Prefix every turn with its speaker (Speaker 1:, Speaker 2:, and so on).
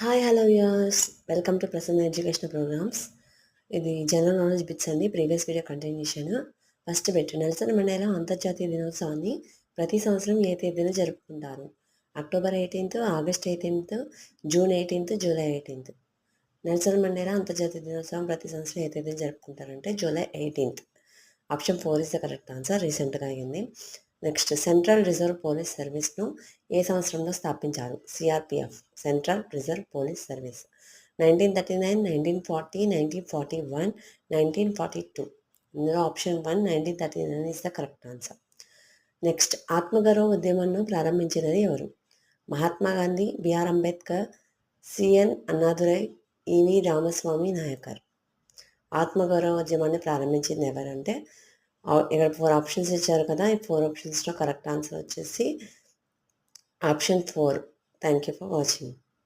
Speaker 1: Hi hello viewers welcome to Prasanna educational programmes. ఇది general knowledge bits అండి. Previous video continuation. First bit, Nelson Mandela అంతర్జాతీయ దినోత్సవాన్ని ప్రతి సంవత్సరం ఏ తేదీన జరుపుకుంటారు? October 18, August 18, June 18, July 18. Nelson Mandela అంతర్జాతీయ దినోత్సవం ప్రతి సంవత్సరం ఏ తేదీన జరుపుకుంటారంటే July 18. Option 4 is the correct answer. రీసెంట్గా అయింది. నెక్స్ట్, సెంట్రల్ రిజర్వ్ పోలీస్ సర్వీస్ను ఏ సంవత్సరంలో స్థాపించారు? CRPF, central reserve police service. 1939, 1940, 1941, 1942. ఇందులో option 1 1939 is the correct answer. Next, ఆత్మగౌరవ ఉద్యమంను ప్రారంభించినది ఎవరు? మహాత్మా గాంధీ, బిఆర్ అంబేద్కర్, సిఎన్ అన్నాదురై, ఈవి రామస్వామి నాయకర్. ఆత్మగౌరవ ఉద్యమాన్ని ప్రారంభించింది ఎవరంటే, ఇక్కడ 4 ఆప్షన్స్ ఇచ్చారు కదా, ఈ 4 ఆప్షన్స్లో కరెక్ట్ ఆన్సర్ వచ్చేసి option 4. Thank you for watching.